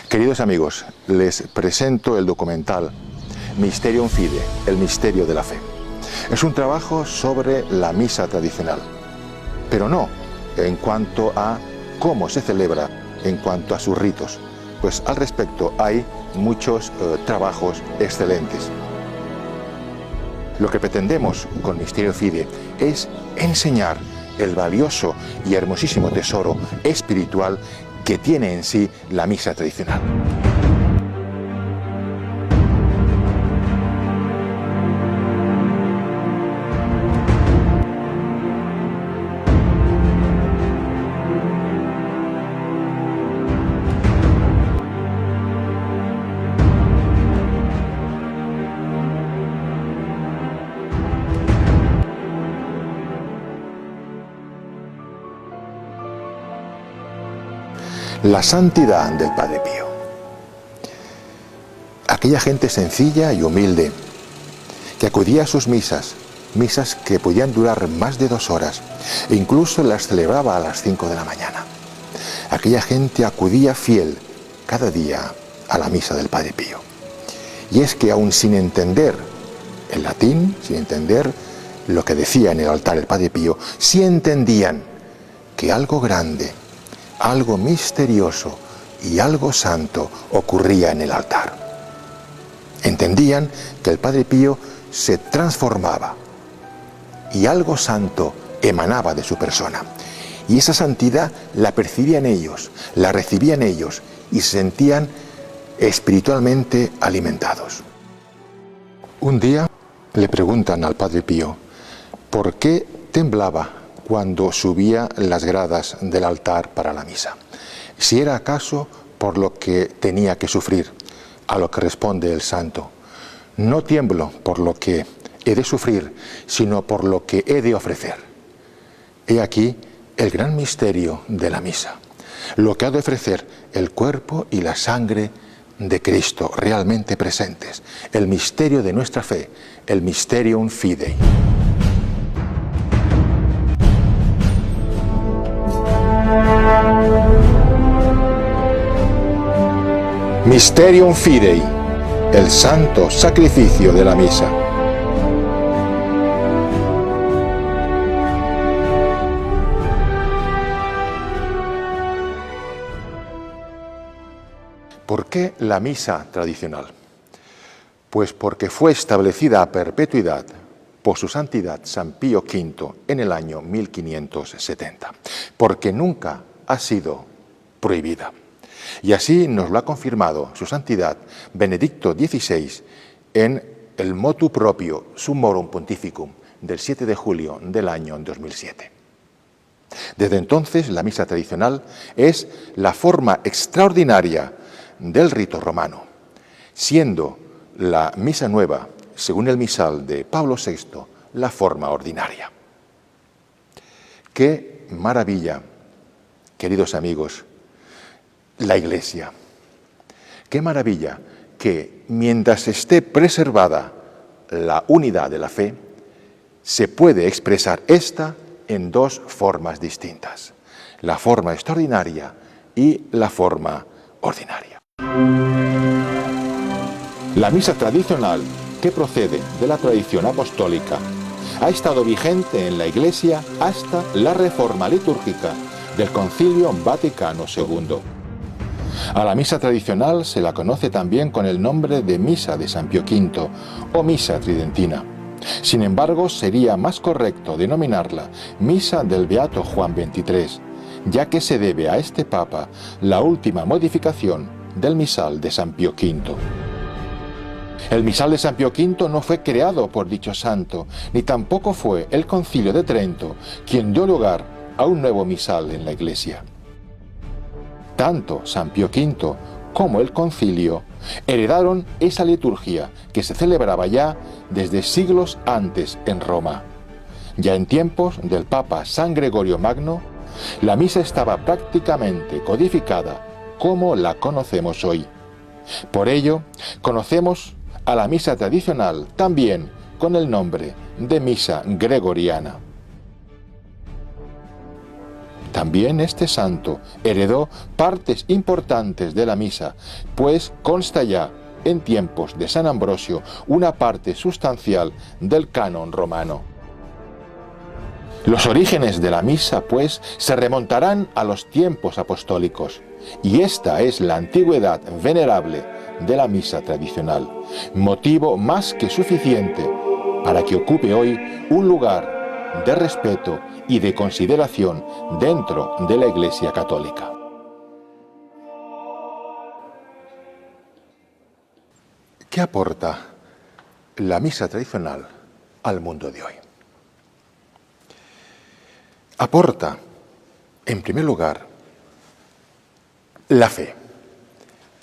Queridos amigos, les presento el documental Mysterium Fidei, el misterio de la fe. Es un trabajo sobre la misa tradicional, pero no en cuanto a cómo se celebra, en cuanto a sus ritos, pues al respecto hay muchos trabajos excelentes. Lo que pretendemos con Mysterium Fidei es enseñar el valioso y hermosísimo tesoro espiritual que tiene en sí la misa tradicional. La santidad del Padre Pío. Aquella gente sencilla y humilde que acudía a sus misas que podían durar más de 2 horas e incluso las celebraba a las 5 de la mañana. Aquella gente acudía fiel cada día a la misa del Padre Pío. Y es que aún sin entender el latín, sin entender lo que decía en el altar el Padre Pío, sí entendían que algo grande, algo misterioso y algo santo ocurría en el altar. Entendían que el Padre Pío se transformaba y algo santo emanaba de su persona. Y esa santidad la percibían ellos, la recibían ellos y se sentían espiritualmente alimentados. Un día le preguntan al Padre Pío por qué temblaba cuando subía las gradas del altar para la misa. Si era acaso por lo que tenía que sufrir, a lo que responde el santo: no tiemblo por lo que he de sufrir, sino por lo que he de ofrecer. He aquí el gran misterio de la misa, lo que ha de ofrecer el cuerpo y la sangre de Cristo realmente presentes, el misterio de nuestra fe, el Mysterium Fidei. Mysterium Fidei, el santo sacrificio de la misa. ¿Por qué la misa tradicional? Pues porque fue establecida a perpetuidad por su santidad San Pío V en el año 1570, porque nunca ha sido prohibida. Y así nos lo ha confirmado su santidad Benedicto XVI en el motu proprio Summorum Pontificum del 7 de julio del año 2007. Desde entonces la misa tradicional es la forma extraordinaria del rito romano, siendo la misa nueva, según el misal de Pablo VI, la forma ordinaria. ¡Qué maravilla, queridos amigos, la Iglesia! ¡Qué maravilla que mientras esté preservada la unidad de la fe, se puede expresar esta en 2 formas distintas: la forma extraordinaria y la forma ordinaria. La misa tradicional, que procede de la tradición apostólica, ha estado vigente en la Iglesia hasta la reforma litúrgica del Concilio Vaticano II. A la misa tradicional se la conoce también con el nombre de Misa de San Pío V o Misa Tridentina. Sin embargo, sería más correcto denominarla Misa del Beato Juan XXIII, ya que se debe a este Papa la última modificación del misal de San Pío V. El misal de San Pío V no fue creado por dicho santo, ni tampoco fue el Concilio de Trento quien dio lugar a un nuevo misal en la Iglesia. Tanto San Pío V como el Concilio heredaron esa liturgia que se celebraba ya desde siglos antes en Roma. Ya en tiempos del Papa San Gregorio Magno, la misa estaba prácticamente codificada como la conocemos hoy. Por ello, conocemos a la misa tradicional también con el nombre de misa gregoriana. También este santo heredó partes importantes de la misa, pues consta ya en tiempos de San Ambrosio una parte sustancial del canon romano. Los orígenes de la misa, pues, se remontarán a los tiempos apostólicos, y esta es la antigüedad venerable de la misa tradicional, motivo más que suficiente para que ocupe hoy un lugar de respeto y de consideración dentro de la Iglesia católica. ¿Qué aporta la misa tradicional al mundo de hoy? Aporta, en primer lugar, la fe,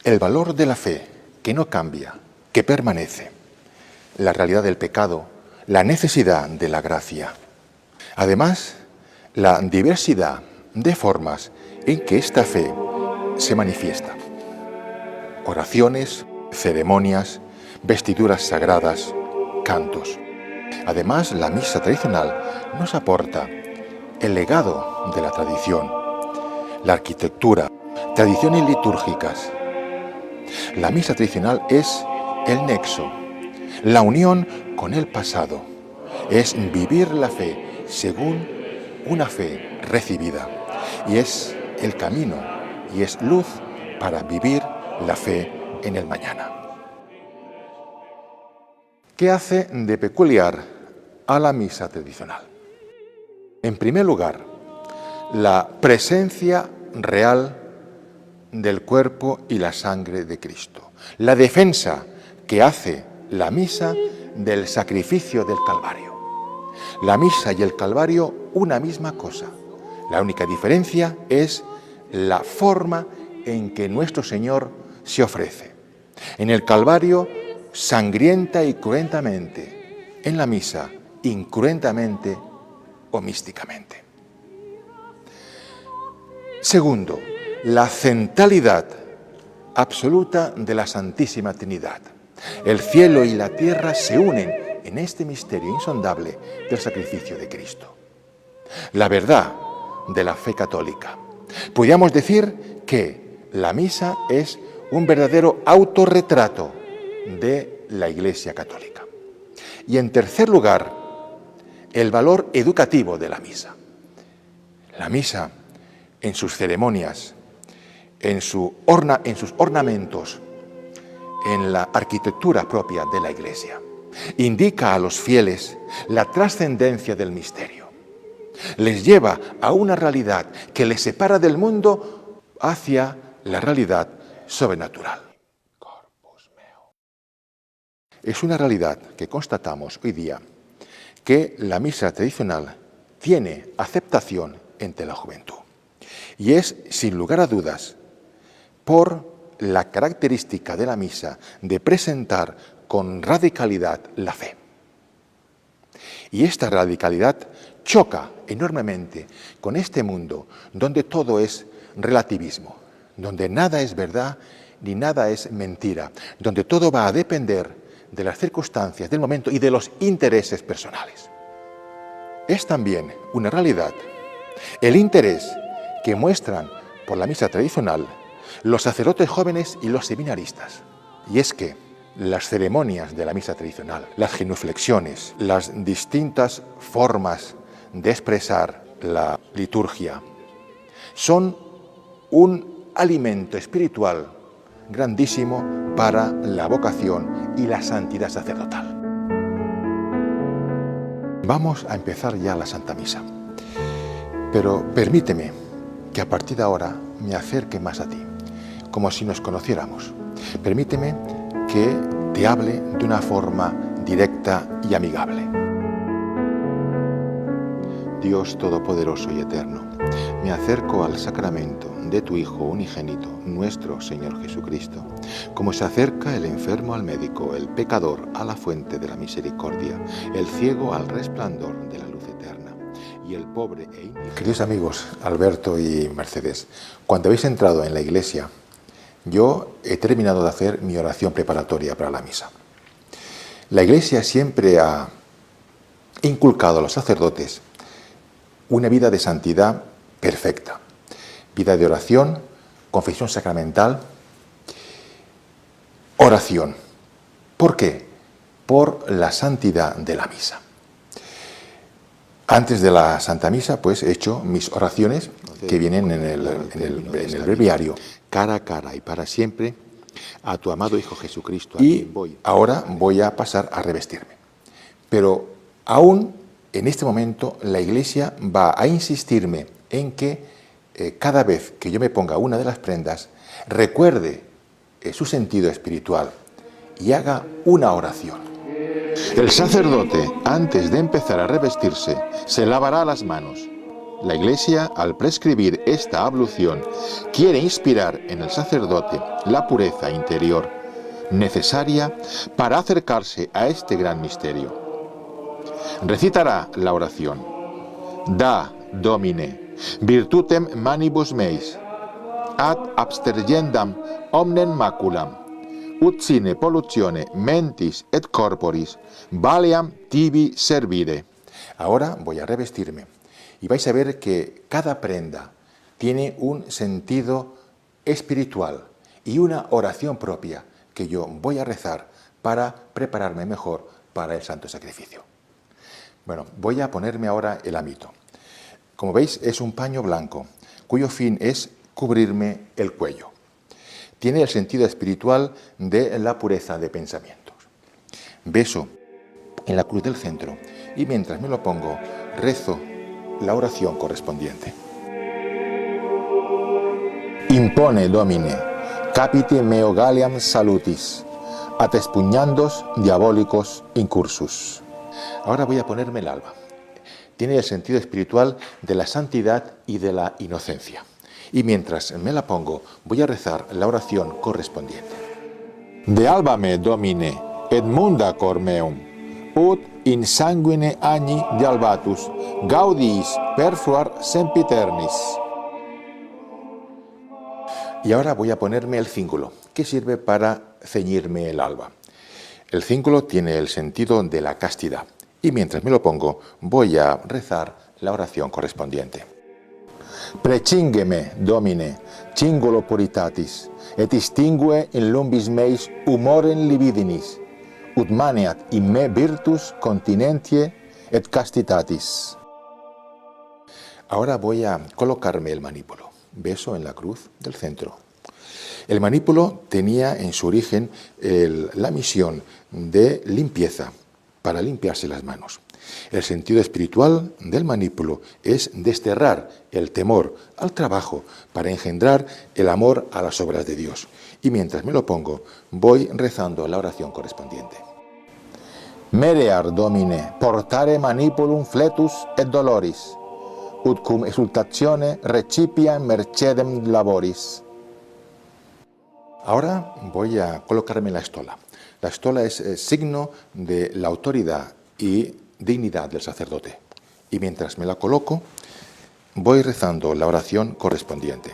el valor de la fe que no cambia, que permanece, la realidad del pecado, la necesidad de la gracia. Además, la diversidad de formas en que esta fe se manifiesta. Oraciones, ceremonias, vestiduras sagradas, cantos. Además, la misa tradicional nos aporta el legado de la tradición, la arquitectura, tradiciones litúrgicas. La misa tradicional es el nexo, la unión con el pasado, es vivir la fe según una fe recibida, y es el camino y es luz para vivir la fe en el mañana. ¿Qué hace de peculiar a la misa tradicional? En primer lugar, la presencia real del cuerpo y la sangre de Cristo, la defensa que hace la misa del sacrificio del Calvario. La misa y el Calvario, una misma cosa. La única diferencia es la forma en que nuestro Señor se ofrece. En el Calvario, sangrienta y cruentamente. En la misa, incruentamente o místicamente. Segundo, la centralidad absoluta de la Santísima Trinidad. El cielo y la tierra se unen en este misterio insondable del sacrificio de Cristo. La verdad de la fe católica. Podríamos decir que la misa es un verdadero autorretrato de la Iglesia católica. Y en tercer lugar, el valor educativo de la misa. La misa, en sus ceremonias, en sus ornamentos, en la arquitectura propia de la Iglesia, indica a los fieles la trascendencia del misterio. Les lleva a una realidad que les separa del mundo hacia la realidad sobrenatural. Es una realidad que constatamos hoy día, que la misa tradicional tiene aceptación entre la juventud. Y es, sin lugar a dudas, por la característica de la misa de presentar con radicalidad la fe. Y esta radicalidad choca enormemente con este mundo donde todo es relativismo, donde nada es verdad ni nada es mentira, donde todo va a depender de las circunstancias del momento y de los intereses personales. Es también una realidad el interés que muestran por la misa tradicional los sacerdotes jóvenes y los seminaristas. Y es que las ceremonias de la misa tradicional, las genuflexiones, las distintas formas de expresar la liturgia, son un alimento espiritual grandísimo para la vocación y la santidad sacerdotal. Vamos a empezar ya la Santa Misa, pero permíteme que a partir de ahora me acerque más a ti, como si nos conociéramos. Permíteme que te hable de una forma directa y amigable. Dios Todopoderoso y Eterno, me acerco al sacramento de tu Hijo unigénito, nuestro Señor Jesucristo, como se acerca el enfermo al médico, el pecador a la fuente de la misericordia, el ciego al resplandor de la luz eterna. y el pobre e indigente. Queridos amigos, Alberto y Mercedes, cuando habéis entrado en la iglesia, yo he terminado de hacer mi oración preparatoria para la misa. La iglesia siempre ha inculcado a los sacerdotes una vida de santidad perfecta, vida de oración, confesión sacramental, oración. ¿Por qué? Por la santidad de la misa. Antes de la Santa Misa, pues he hecho mis oraciones que vienen en el breviario, cara a cara y para siempre, a tu amado Hijo Jesucristo, a quien voy. Ahora voy a pasar a revestirme. Pero aún en este momento la Iglesia va a insistirme en que cada vez que yo me ponga una de las prendas, recuerde su sentido espiritual y haga una oración. El sacerdote, antes de empezar a revestirse, se lavará las manos. La Iglesia, al prescribir esta ablución, quiere inspirar en el sacerdote la pureza interior, necesaria para acercarse a este gran misterio. Recitará la oración: Da, Domine, virtutem manibus meis, ad abstergendam omnem maculam, ut sine pollutione mentis et corporis valeam tibi servire. Ahora voy a revestirme y vais a ver que cada prenda tiene un sentido espiritual y una oración propia que yo voy a rezar para prepararme mejor para el santo sacrificio. Bueno, voy a ponerme ahora el hábito. Como veis, es un paño blanco cuyo fin es cubrirme el cuello. Tiene el sentido espiritual de la pureza de pensamientos. Beso en la cruz del centro y mientras me lo pongo, rezo la oración correspondiente. Impone, Domine, capite meo Galliam salutis, at expugnandos diabolicos incursus. Ahora voy a ponerme el alba. Tiene el sentido espiritual de la santidad y de la inocencia. Y mientras me la pongo, voy a rezar la oración correspondiente. De albame, Domine, et munda cor meum, ut in sanguine agni de albatus, gaudiis perfluar sempiternis. Y ahora voy a ponerme el cíngulo, que sirve para ceñirme el alba. El cíngulo tiene el sentido de la castidad. Y mientras me lo pongo, voy a rezar la oración correspondiente. Precingeme, Domine, cingulo puritatis, et extingue in lumbis meis humorem libidinis, ut maneat in me virtus continentie et castitatis. Ahora voy a colocarme el manípulo. Beso en la cruz del centro. El manípulo tenía en su origen la misión de limpieza, para limpiarse las manos. El sentido espiritual del manípulo es desterrar el temor al trabajo para engendrar el amor a las obras de Dios. Y mientras me lo pongo, voy rezando la oración correspondiente. Merear, Domine, portare manipulum fletus et doloris, ut cum exultatione recipia mercedem laboris. Ahora voy a colocarme la estola. La estola es signo de la autoridad y dignidad del sacerdote. Y mientras me la coloco, voy rezando la oración correspondiente.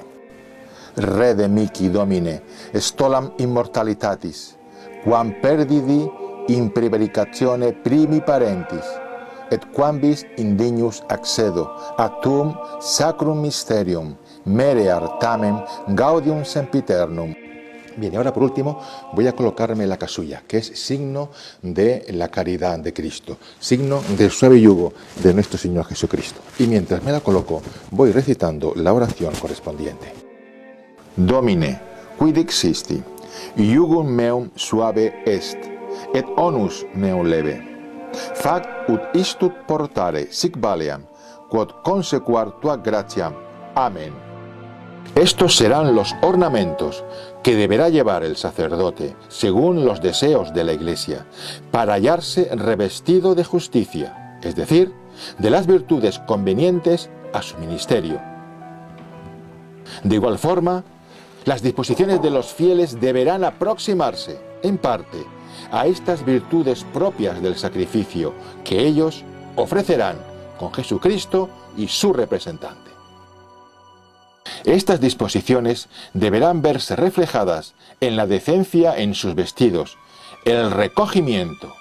Rede mihi, Domine, stolam immortalitatis, quam perdidi in prevaricatione primi parentis, et quambis indignus accedo a tuum sacrum mysterium, merear tamen gaudium sempiternum. Bien, y ahora por último voy a colocarme la casulla, que es signo de la caridad de Cristo, signo del suave yugo de nuestro Señor Jesucristo. Y mientras me la coloco, voy recitando la oración correspondiente. Domine, quid existi, iugum meum suave est, et onus meum leve. Fac ut istut portare sic valeam, quod consequar tua gratiam. Amén. Estos serán los ornamentos que deberá llevar el sacerdote, según los deseos de la Iglesia, para hallarse revestido de justicia, es decir, de las virtudes convenientes a su ministerio. De igual forma, las disposiciones de los fieles deberán aproximarse, en parte, a estas virtudes propias del sacrificio que ellos ofrecerán con Jesucristo y su representante. Estas disposiciones deberán verse reflejadas en la decencia en sus vestidos, el recogimiento,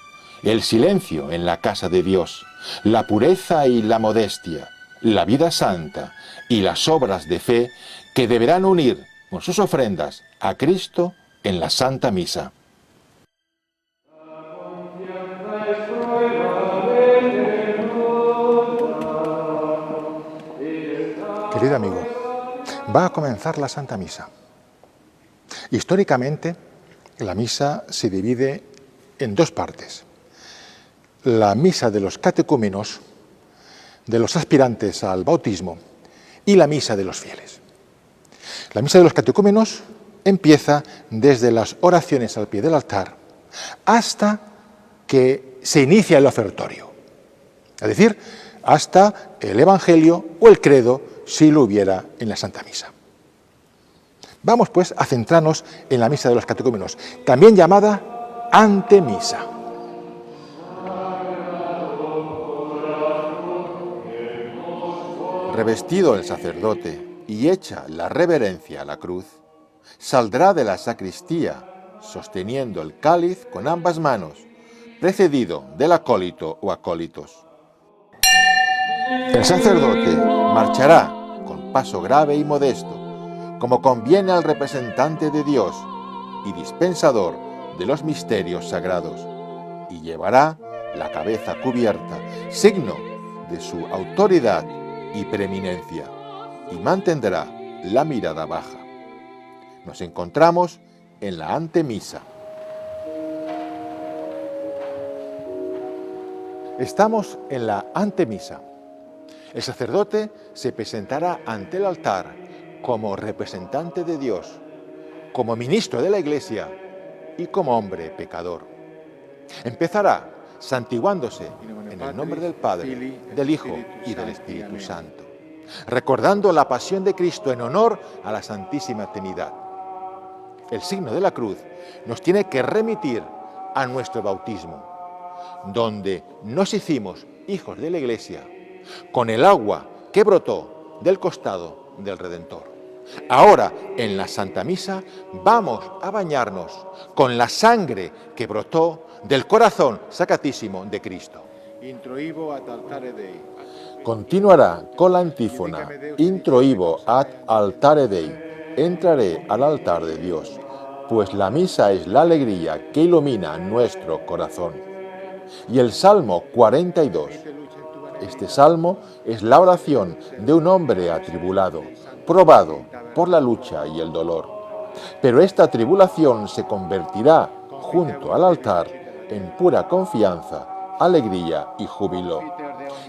el silencio en la casa de Dios, la pureza y la modestia, la vida santa y las obras de fe que deberán unir con sus ofrendas a Cristo en la Santa Misa. Querido amigo, va a comenzar la Santa Misa. Históricamente, la misa se divide en dos partes. La misa de los catecúmenos, de los aspirantes al bautismo, y la misa de los fieles. La misa de los catecúmenos empieza desde las oraciones al pie del altar hasta que se inicia el ofertorio, es decir, hasta el Evangelio o el credo, si lo hubiera en la Santa Misa. Vamos pues a centrarnos en la misa de los catecúmenos, también llamada antemisa. Revestido el sacerdote y hecha la reverencia a la cruz, saldrá de la sacristía sosteniendo el cáliz con ambas manos, precedido del acólito o acólitos. El sacerdote marchará con paso grave y modesto, como conviene al representante de Dios y dispensador de los misterios sagrados, y llevará la cabeza cubierta, signo de su autoridad y preeminencia, y mantendrá la mirada baja. Nos encontramos en la antemisa. Estamos en la antemisa. El sacerdote se presentará ante el altar como representante de Dios, como ministro de la Iglesia y como hombre pecador. Empezará santiguándose en el nombre del Padre, del Hijo y del Espíritu Santo, recordando la pasión de Cristo en honor a la Santísima Trinidad. El signo de la cruz nos tiene que remitir a nuestro bautismo, donde nos hicimos hijos de la Iglesia con el agua que brotó del costado del Redentor. Ahora, en la Santa Misa, vamos a bañarnos con la sangre que brotó del corazón sacratísimo de Cristo. Continuará con la antífona Introibo ad altare Dei, entraré al altar de Dios, pues la misa es la alegría que ilumina nuestro corazón. Y el Salmo 42. Este salmo es la oración de un hombre atribulado, probado por la lucha y el dolor. Pero esta tribulación se convertirá, junto al altar, en pura confianza, alegría y júbilo.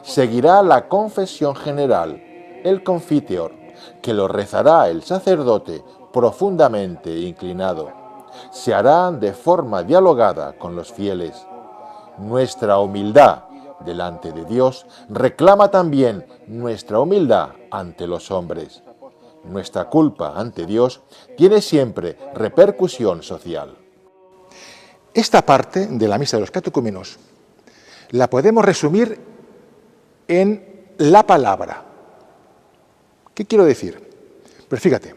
Seguirá la confesión general, el confiteor, que lo rezará el sacerdote profundamente inclinado. Se hará de forma dialogada con los fieles. Nuestra humildad delante de Dios reclama también nuestra humildad ante los hombres. Nuestra culpa ante Dios tiene siempre repercusión social. Esta parte de la misa de los catecúmenos la podemos resumir en la palabra. ¿Qué quiero decir? Pues fíjate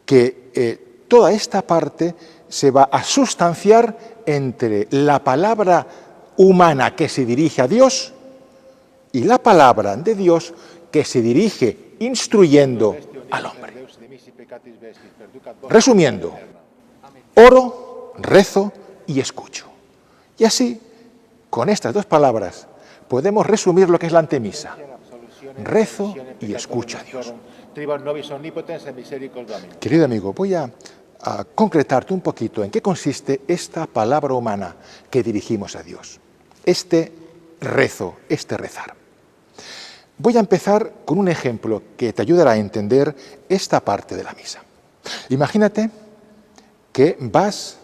que toda esta parte se va a sustanciar entre la palabra humana que se dirige a Dios y la palabra de Dios que se dirige instruyendo al hombre. Resumiendo, oro, rezo y escucho. Y así, con estas dos palabras, podemos resumir lo que es la antemisa. Rezo y escucho a Dios. Querido amigo, voy a concretarte un poquito en qué consiste esta palabra humana que dirigimos a Dios. Este rezo, este rezar. Voy a empezar con un ejemplo que te ayudará a entender esta parte de la misa. Imagínate que vas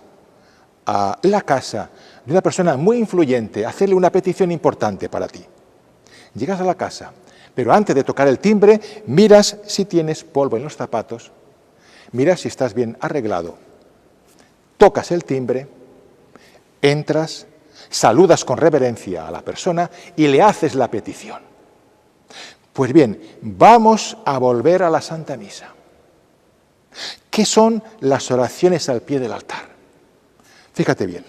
a la casa de una persona muy influyente a hacerle una petición importante para ti. Llegas a la casa, pero antes de tocar el timbre, miras si tienes polvo en los zapatos, miras si estás bien arreglado, tocas el timbre, entras, saludas con reverencia a la persona y le haces la petición. Pues bien, vamos a volver a la Santa Misa. ¿Qué son las oraciones al pie del altar? Fíjate bien,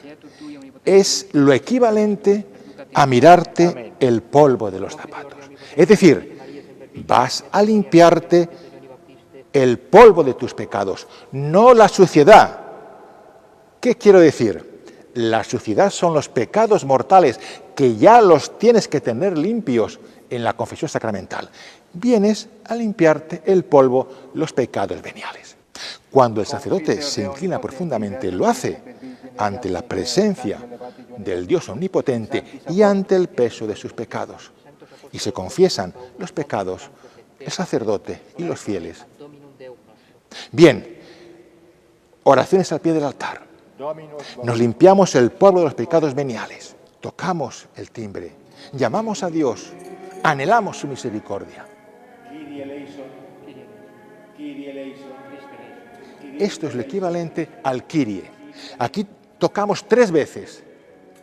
es lo equivalente a mirarte el polvo de los zapatos. Es decir, vas a limpiarte el polvo de tus pecados, no la suciedad. ¿Qué quiero decir? La suciedad son los pecados mortales que ya los tienes que tener limpios en la confesión sacramental. Vienes a limpiarte el polvo, los pecados veniales. Cuando el sacerdote se inclina profundamente, lo hace ante la presencia del Dios omnipotente y ante el peso de sus pecados. Y se confiesan los pecados, el sacerdote y los fieles. Bien, oraciones al pie del altar. Nos limpiamos el polvo de los pecados veniales, tocamos el timbre, llamamos a Dios, anhelamos su misericordia. Esto es lo equivalente al Kyrie. Aquí tocamos 3 veces,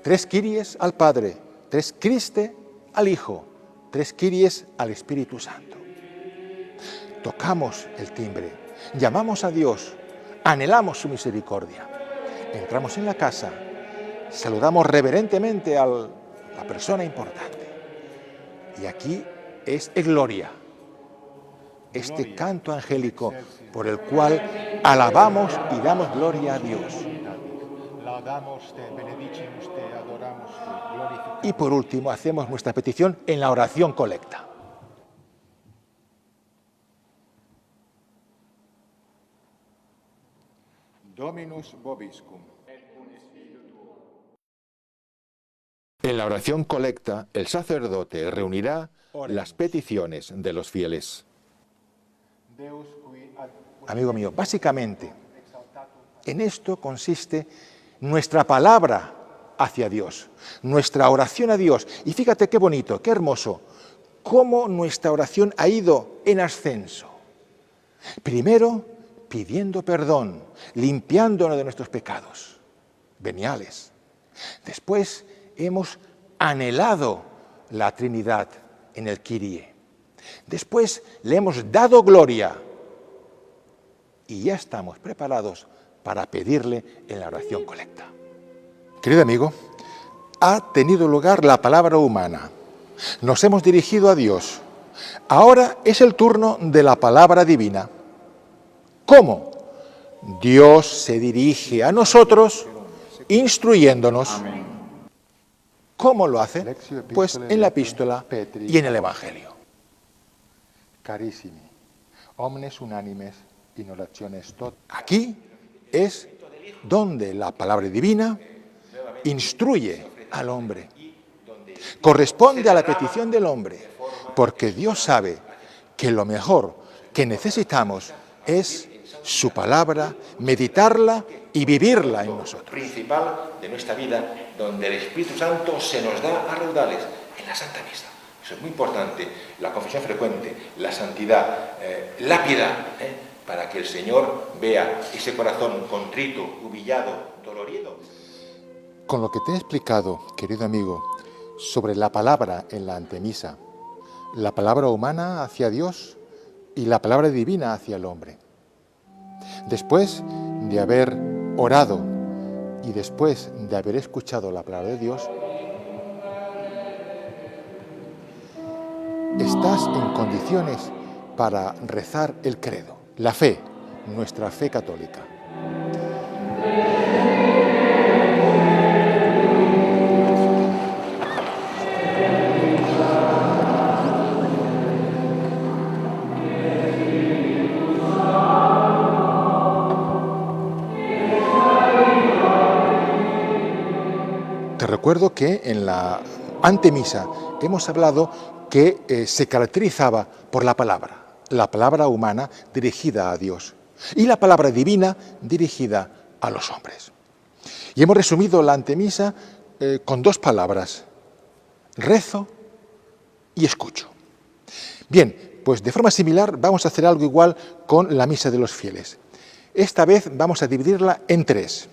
3 Kyries al Padre, 3 Christe al Hijo, 3 Kyries al Espíritu Santo. Tocamos el timbre, llamamos a Dios, anhelamos su misericordia. Entramos en la casa, saludamos reverentemente a la persona importante. Y aquí es gloria, este canto angélico por el cual alabamos y damos gloria a Dios. Y por último hacemos nuestra petición en la oración colecta. Dominus vobiscum. En la oración colecta, el sacerdote reunirá las peticiones de los fieles. Amigo mío, básicamente, en esto consiste nuestra palabra hacia Dios, nuestra oración a Dios. Y fíjate qué bonito, qué hermoso, cómo nuestra oración ha ido en ascenso. Primero, pidiendo perdón, limpiándonos de nuestros pecados veniales. Después hemos anhelado la Trinidad en el Kyrie. Después le hemos dado gloria y ya estamos preparados para pedirle en la oración colecta. Querido amigo, ha tenido lugar la palabra humana. Nos hemos dirigido a Dios. Ahora es el turno de la palabra divina. ¿Cómo? Dios se dirige a nosotros instruyéndonos. ¿Cómo lo hace? Pues en la epístola y en el Evangelio. Carissimi, omnes unánimes in orationes tot. Aquí es donde la palabra divina instruye al hombre. Corresponde a la petición del hombre, porque Dios sabe que lo mejor que necesitamos es su palabra, meditarla y vivirla en nosotros. Principal de nuestra vida, donde el Espíritu Santo se nos da a raudales, en la Santa Misa. Eso es muy importante, la confesión frecuente, la santidad, la piedad, para que el Señor vea ese corazón contrito, humillado, dolorido. Con lo que te he explicado, querido amigo, sobre la palabra en la antemisa, la palabra humana hacia Dios y la palabra divina hacia el hombre. Después de haber orado y después de haber escuchado la palabra de Dios, estás en condiciones para rezar el credo, la fe, nuestra fe católica. Te recuerdo que en la antemisa hemos hablado que se caracterizaba por la palabra humana dirigida a Dios y la palabra divina dirigida a los hombres. Y hemos resumido la antemisa con 2 palabras, rezo y escucho. Bien, pues de forma similar vamos a hacer algo igual con la misa de los fieles. Esta vez vamos a dividirla en 3.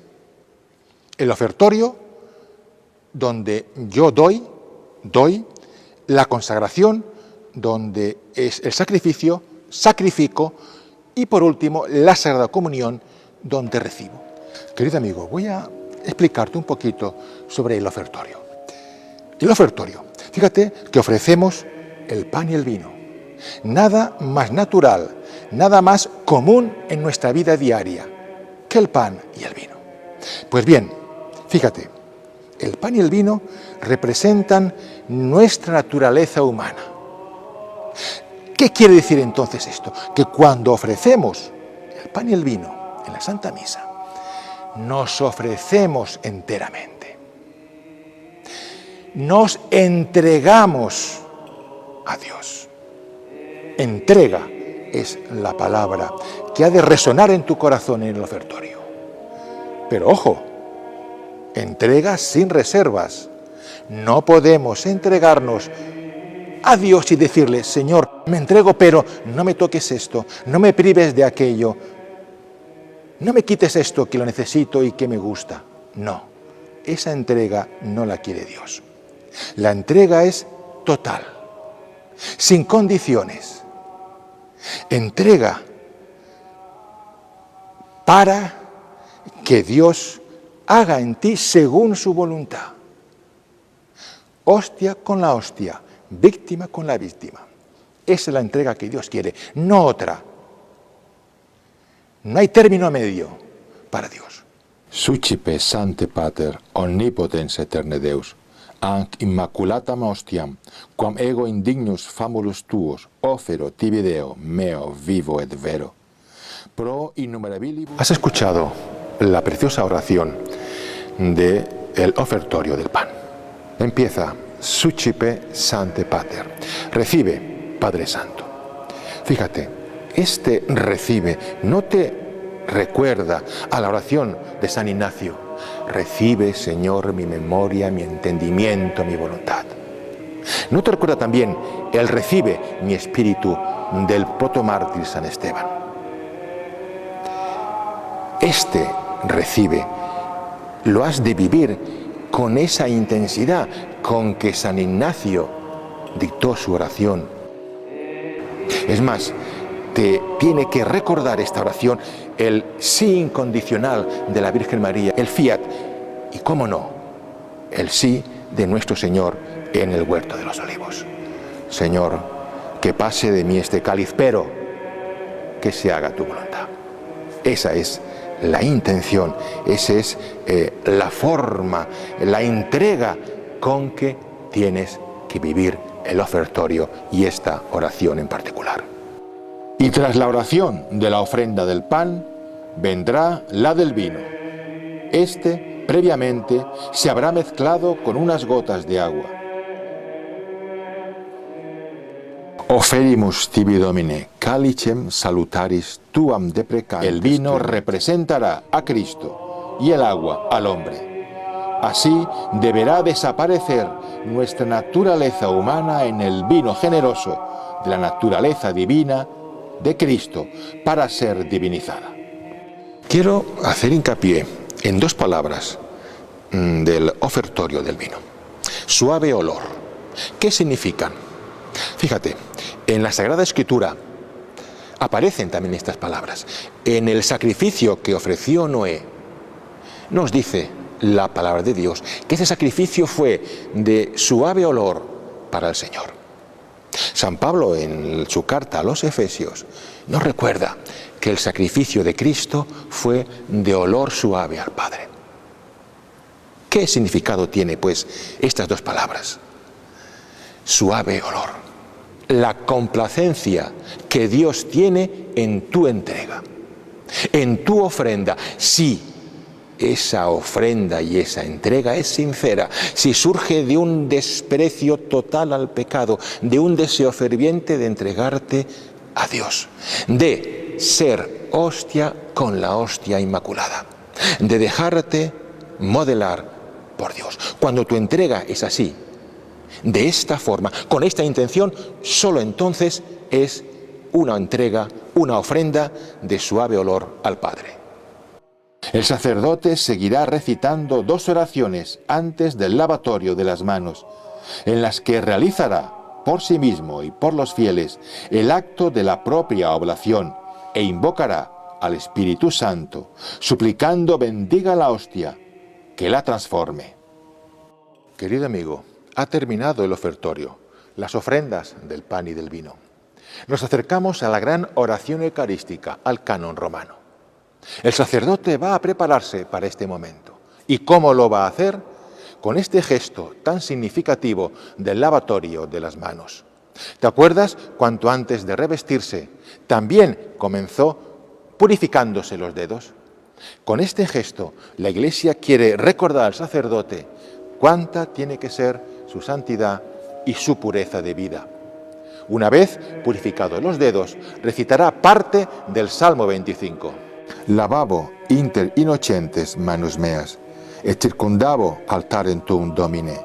El ofertorio, donde yo doy la consagración, donde es el sacrificio, sacrifico, y por último, la Sagrada Comunión, donde recibo. Querido amigo, voy a explicarte un poquito sobre el ofertorio. El ofertorio, fíjate que ofrecemos el pan y el vino. Nada más natural, nada más común en nuestra vida diaria que el pan y el vino. Pues bien, fíjate, el pan y el vino representan nuestra naturaleza humana. ¿Qué quiere decir entonces esto? Que cuando ofrecemos el pan y el vino en la Santa Misa, nos ofrecemos enteramente. Nos entregamos a Dios. Entrega es la palabra que ha de resonar en tu corazón en el ofertorio. Pero ojo, entrega sin reservas. No podemos entregarnos a Dios y decirle, Señor, me entrego, pero no me toques esto, no me prives de aquello, no me quites esto que lo necesito y que me gusta. No, esa entrega no la quiere Dios. La entrega es total, sin condiciones. Entrega para que Dios haga en ti según su voluntad. Hostia con la hostia, víctima con la víctima. Esa es la entrega que Dios quiere, no otra. No hay término medio para Dios. Sucipe Sancte Pater, omnipotens aeterne Deus, anc immaculatam hostiam, quam ego indignus famulus tuos, ofero tibi Deo, meo vivo et vero. Pro innumerabilibus... Has escuchado la preciosa oración del ofertorio del pan. Empieza, Sucipe Sancte Pater, recibe, Padre Santo. Fíjate, este recibe no te recuerda a la oración de San Ignacio. Recibe, Señor, mi memoria, mi entendimiento, mi voluntad. ¿No te recuerda también el recibe mi espíritu del protomártir San Esteban? Este recibe lo has de vivir con esa intensidad con que San Ignacio dictó su oración. Es más, te tiene que recordar esta oración el sí incondicional de la Virgen María, el fiat, y cómo no, el sí de nuestro Señor en el huerto de los olivos. Señor, que pase de mí este cáliz, pero que se haga tu voluntad. Esa es la intención, esa es la forma, la entrega con que tienes que vivir el ofertorio y esta oración en particular. Y tras la oración de la ofrenda del pan, vendrá la del vino. Este, previamente, se habrá mezclado con unas gotas de agua. Oferimus tibi Domine, calicem salutaris tuam deprecantes. El vino representará a Cristo y el agua al hombre. Así deberá desaparecer nuestra naturaleza humana en el vino generoso de la naturaleza divina de Cristo para ser divinizada. Quiero hacer hincapié en dos palabras del ofertorio del vino. Suave olor. ¿Qué significan? Fíjate, en la Sagrada Escritura aparecen también estas palabras. En el sacrificio que ofreció Noé, nos dice la palabra de Dios que ese sacrificio fue de suave olor para el Señor. San Pablo, en su carta a los Efesios, nos recuerda que el sacrificio de Cristo fue de olor suave al Padre. ¿Qué significado tiene, pues, estas dos palabras? Suave olor. La complacencia que Dios tiene en tu entrega, en tu ofrenda. Si esa ofrenda y esa entrega es sincera, si surge de un desprecio total al pecado, de un deseo ferviente de entregarte a Dios, de ser hostia con la hostia inmaculada, de dejarte modelar por Dios. Cuando tu entrega es así, de esta forma, con esta intención, solo entonces es una entrega, una ofrenda de suave olor al Padre. El sacerdote seguirá recitando dos oraciones antes del lavatorio de las manos, en las que realizará por sí mismo y por los fieles el acto de la propia oblación e invocará al Espíritu Santo, suplicando bendiga la hostia, que la transforme. Querido amigo, ha terminado el ofertorio, las ofrendas del pan y del vino. Nos acercamos a la gran oración eucarística, al canon romano. El sacerdote va a prepararse para este momento. ¿Y cómo lo va a hacer? Con este gesto tan significativo del lavatorio de las manos. ¿Te acuerdas cuánto antes de revestirse también comenzó purificándose los dedos? Con este gesto, la Iglesia quiere recordar al sacerdote cuánta tiene que ser su santidad y su pureza de vida. Una vez purificados los dedos, recitará parte del Salmo 25. Lavabo inter innocentes manus meas, et circundavo altarem tuum Domine,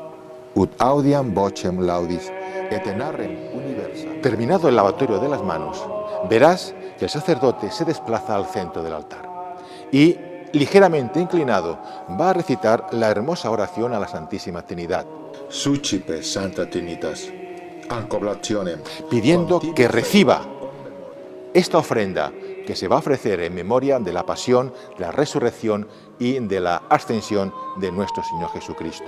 ut audiam vocem laudis, et enarrem universa. Terminado el lavatorio de las manos, verás que el sacerdote se desplaza al centro del altar y, ligeramente inclinado, va a recitar la hermosa oración a la Santísima Trinidad. Sucipe Santa Trinitas, ancoblationem, pidiendo que reciba esta ofrenda que se va a ofrecer en memoria de la pasión, de la resurrección y de la ascensión de nuestro Señor Jesucristo.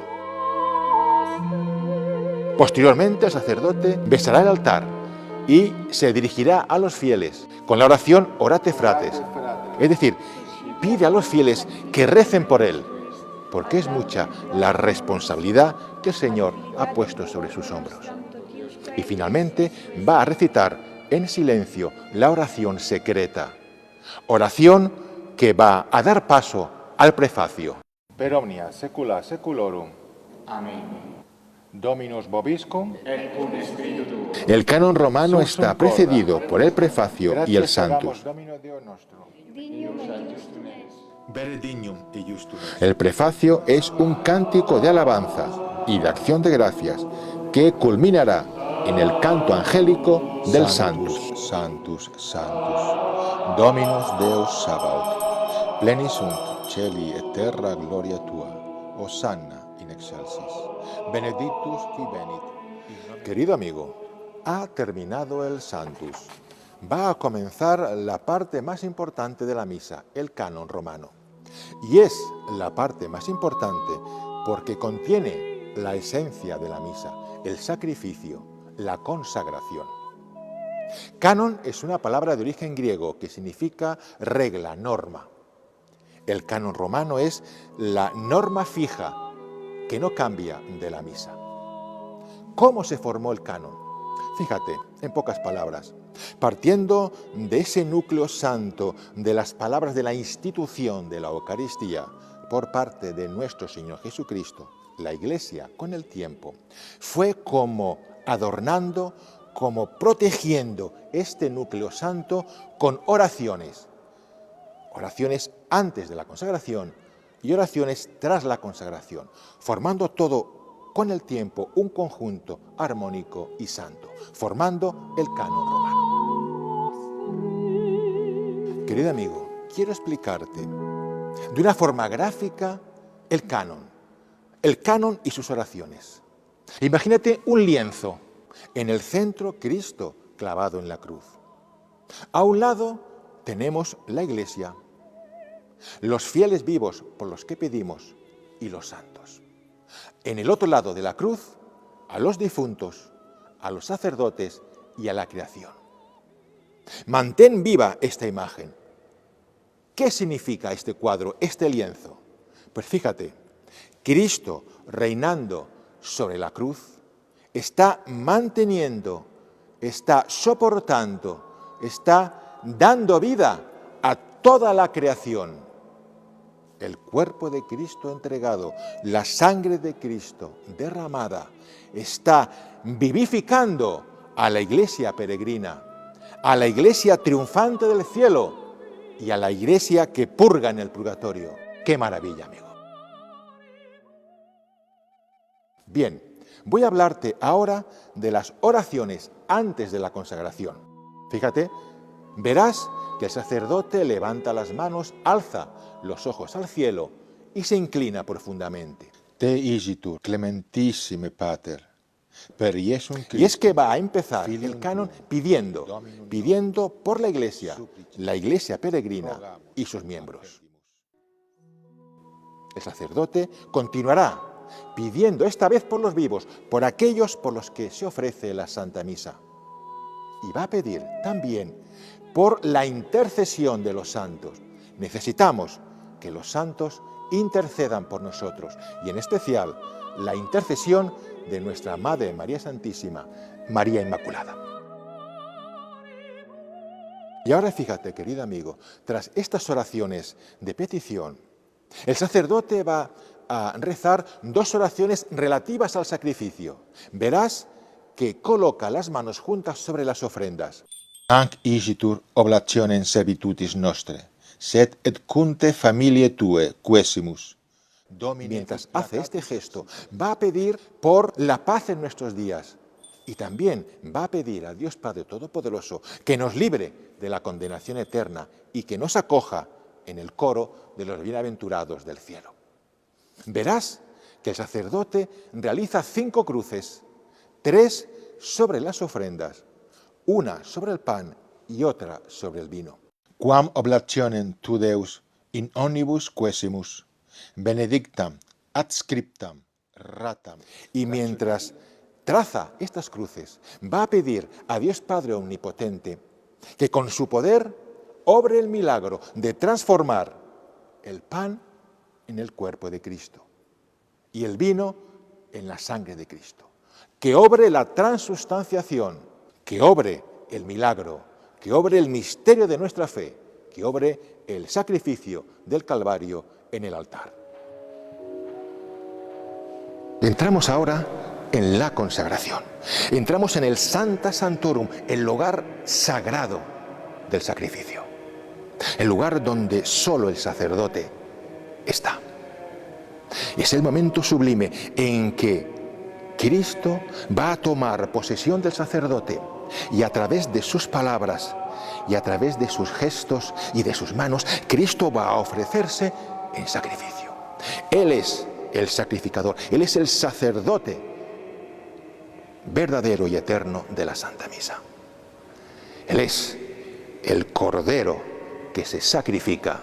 Posteriormente, el sacerdote besará el altar y se dirigirá a los fieles con la oración Orate Frates, es decir, pide a los fieles que recen por él, porque es mucha la responsabilidad que el Señor ha puesto sobre sus hombros. Y finalmente va a recitar en silencio la oración secreta, oración que va a dar paso al prefacio. Per omnia secula seculorum. Amén. Dominus vobiscum. Et cum spiritu tuo. El canon romano está precedido por el prefacio y el Sanctus. El prefacio es un cántico de alabanza y de acción de gracias que culminará en el canto angélico del Sanctus. Sanctus, Sanctus, Dominus Deus Sabaoth, plenis sunt celi et terra gloria tua, Hosanna in excelsis, benedictus qui venit. Querido amigo, ha terminado el Sanctus. Va a comenzar la parte más importante de la misa, el canon romano. Y es la parte más importante porque contiene la esencia de la misa, el sacrificio, la consagración. Canon es una palabra de origen griego que significa regla, norma. El canon romano es la norma fija que no cambia de la misa. ¿Cómo se formó el canon? Fíjate, en pocas palabras, partiendo de ese núcleo santo de las palabras de la institución de la Eucaristía por parte de nuestro Señor Jesucristo, la Iglesia con el tiempo fue como adornando, como protegiendo este núcleo santo con oraciones. Oraciones antes de la consagración y oraciones tras la consagración, formando todo con el tiempo un conjunto armónico y santo, formando el canon romano. Querido amigo, quiero explicarte de una forma gráfica el canon y sus oraciones. Imagínate un lienzo, en el centro Cristo clavado en la cruz. A un lado tenemos la Iglesia, los fieles vivos por los que pedimos y los santos. En el otro lado de la cruz, a los difuntos, a los sacerdotes y a la creación. Mantén viva esta imagen. ¿Qué significa este cuadro, este lienzo? Pues fíjate, Cristo reinando sobre la cruz está manteniendo, está soportando, está dando vida a toda la creación. El cuerpo de Cristo entregado, la sangre de Cristo derramada, está vivificando a la iglesia peregrina, a la iglesia triunfante del cielo y a la iglesia que purga en el purgatorio. ¡Qué maravilla, amigo! Bien, voy a hablarte ahora de las oraciones antes de la consagración. Fíjate, verás que el sacerdote levanta las manos, alza los ojos al cielo y se inclina profundamente. Te igitur, clementissime Pater, Y es que va a empezar el canon pidiendo por la Iglesia peregrina y sus miembros. El sacerdote continuará pidiendo esta vez por los vivos, por aquellos por los que se ofrece la Santa Misa. Y va a pedir también por la intercesión de los santos. Necesitamos que los santos intercedan por nosotros, y en especial la intercesión de nuestra Madre María Santísima, María Inmaculada. Y ahora fíjate, querido amigo, tras estas oraciones de petición, el sacerdote va a rezar dos oraciones relativas al sacrificio. Verás que coloca las manos juntas sobre las ofrendas. Anc igitur oblationem servitutis nostre, sed et cunte familiae tue quesimus. Mientras hace este gesto, va a pedir por la paz en nuestros días y también va a pedir a Dios Padre Todopoderoso que nos libre de la condenación eterna y que nos acoja en el coro de los bienaventurados del cielo. Verás que el sacerdote realiza 5 cruces, 3 sobre las ofrendas, una sobre el pan y otra sobre el vino. Quam oblationem tu Deus in omnibus quesimus, benedictam, adscriptam, ratam. Y mientras traza estas cruces, va a pedir a Dios Padre Omnipotente que con su poder obre el milagro de transformar el pan en el cuerpo de Cristo y el vino en la sangre de Cristo. Que obre la transustanciación, que obre el milagro, que obre el misterio de nuestra fe, que obre el sacrificio del Calvario en el altar. Entramos ahora en la consagración. Entramos en el Sancta Sanctorum, el lugar sagrado del sacrificio. El lugar donde solo el sacerdote está. Es el momento sublime en que Cristo va a tomar posesión del sacerdote y a través de sus palabras y a través de sus gestos y de sus manos, Cristo va a ofrecerse en sacrificio. Él es el sacrificador, Él es el sacerdote verdadero y eterno de la Santa Misa. Él es el Cordero que se sacrifica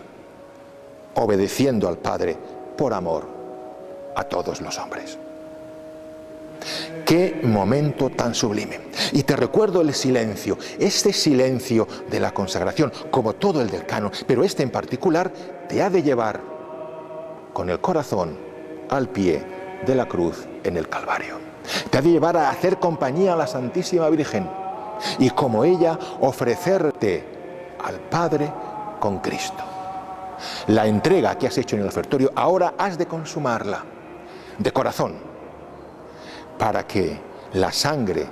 obedeciendo al Padre por amor a todos los hombres. ¡Qué momento tan sublime! Y te recuerdo el silencio, este silencio de la consagración, como todo el del canon, pero este en particular te ha de llevar con el corazón al pie de la cruz en el Calvario. Te ha de llevar a hacer compañía a la Santísima Virgen y como ella ofrecerte al Padre con Cristo. La entrega que has hecho en el ofertorio, ahora has de consumarla de corazón, para que la sangre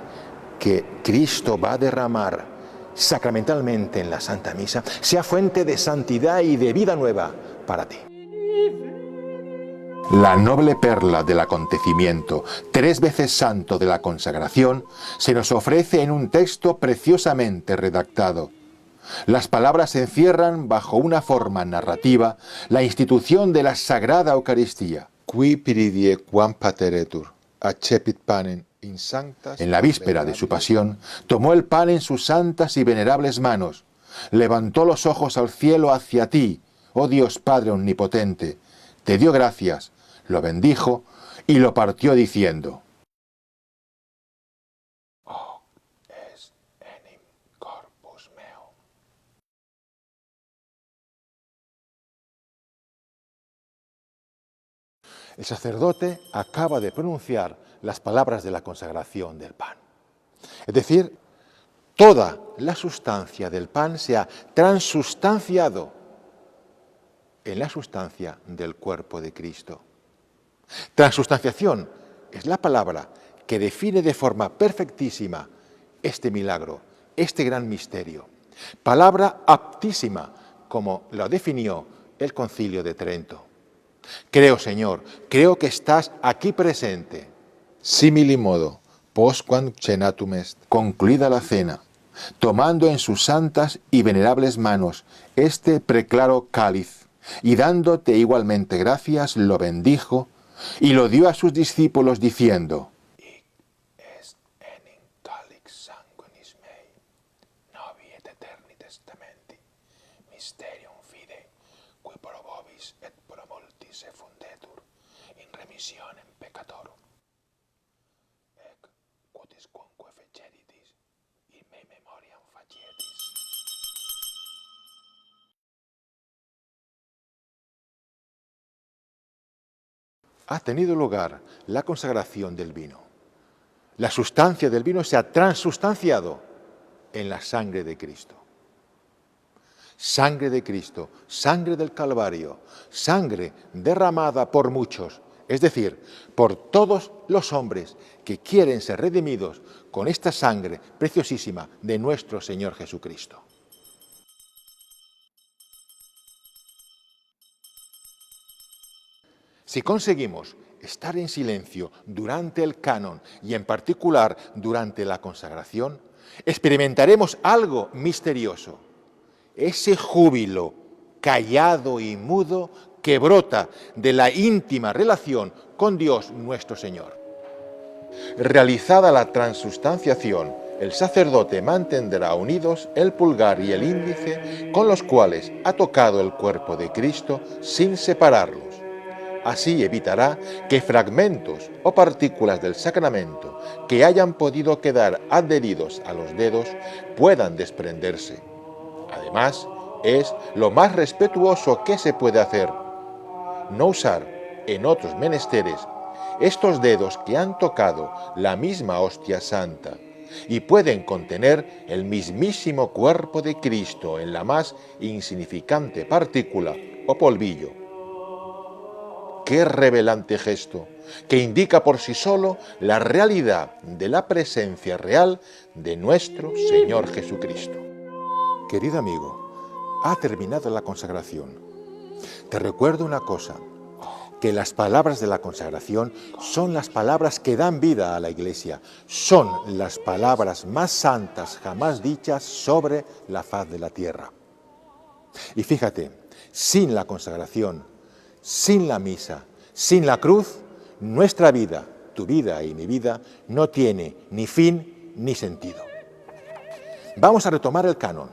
que Cristo va a derramar sacramentalmente en la Santa Misa sea fuente de santidad y de vida nueva para ti. La noble perla del acontecimiento, 3 veces santo de la consagración, se nos ofrece en un texto preciosamente redactado. Las palabras encierran bajo una forma narrativa la institución de la Sagrada Eucaristía. Qui piridie quam pateretur, accepit panem in sanctas. En la víspera de su pasión, tomó el pan en sus santas y venerables manos, levantó los ojos al cielo hacia ti, oh Dios Padre Omnipotente, te dio gracias, lo bendijo y lo partió diciendo: «Hoc est enim corpus meo». El sacerdote acaba de pronunciar las palabras de la consagración del pan. Es decir, toda la sustancia del pan se ha transustanciado en la sustancia del cuerpo de Cristo. Transustanciación es la palabra que define de forma perfectísima este milagro, este gran misterio. Palabra aptísima, como lo definió el Concilio de Trento. Creo, Señor, creo que estás aquí presente. Simili modo, postquam cenatum est, concluida la cena, tomando en sus santas y venerables manos este preclaro cáliz, y dándote igualmente gracias, lo bendijo, y lo dio a sus discípulos diciendo: «Hic nobis et pro multis effundetur in remissionem peccatorum. Ec quodusquamque feceritis in me memoriam facietis. Ha tenido lugar la consagración del vino. La sustancia del vino se ha transustanciado en la sangre de Cristo. Sangre de Cristo, sangre del Calvario, sangre derramada por muchos, es decir, por todos los hombres que quieren ser redimidos con esta sangre preciosísima de nuestro Señor Jesucristo. Si conseguimos estar en silencio durante el canon y en particular durante la consagración, experimentaremos algo misterioso. Ese júbilo callado y mudo que brota de la íntima relación con Dios nuestro Señor. Realizada la transustanciación, el sacerdote mantendrá unidos el pulgar y el índice con los cuales ha tocado el cuerpo de Cristo sin separarlos. Así evitará que fragmentos o partículas del sacramento que hayan podido quedar adheridos a los dedos puedan desprenderse. Además, es lo más respetuoso que se puede hacer. No usar en otros menesteres estos dedos que han tocado la misma hostia santa y pueden contener el mismísimo cuerpo de Cristo en la más insignificante partícula o polvillo. Qué revelante gesto, que indica por sí solo la realidad de la presencia real de nuestro Señor Jesucristo. Querido amigo, ha terminado la consagración. Te recuerdo una cosa, que las palabras de la consagración son las palabras que dan vida a la Iglesia, son las palabras más santas jamás dichas sobre la faz de la tierra. Y fíjate, sin la consagración, sin la misa, sin la cruz, nuestra vida, tu vida y mi vida, no tiene ni fin ni sentido. Vamos a retomar el canon.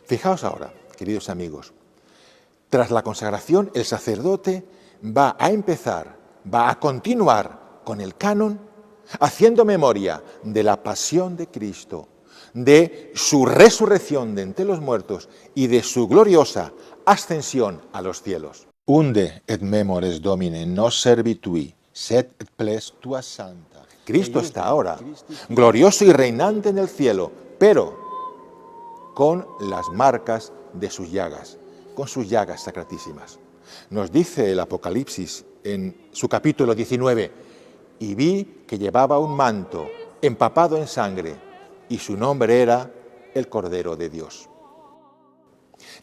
Fijaos ahora, queridos amigos, tras la consagración el sacerdote va a continuar con el canon, haciendo memoria de la pasión de Cristo, de su resurrección de entre los muertos y de su gloriosa ascensión a los cielos. Unde et memores Domine nos servitui, sed et ples tua santa. Cristo está ahora, glorioso y reinante en el cielo, pero con las marcas de sus llagas, con sus llagas sacratísimas. Nos dice el Apocalipsis en su capítulo 19, y vi que llevaba un manto empapado en sangre, y su nombre era el Cordero de Dios.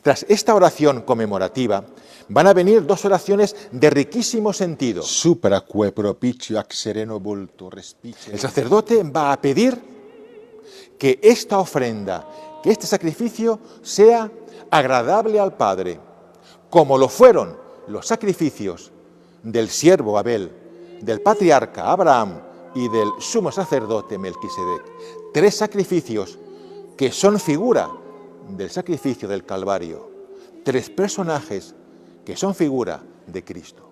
Tras esta oración conmemorativa, van a venir dos oraciones de riquísimo sentido. Supraque propicio ac sereno vulto respice. El sacerdote va a pedir que esta ofrenda, que este sacrificio sea agradable al Padre, como lo fueron los sacrificios del siervo Abel, del patriarca Abraham y del sumo sacerdote Melquisedec. Tres sacrificios que son figura del sacrificio del Calvario. Tres personajes que son figura de Cristo.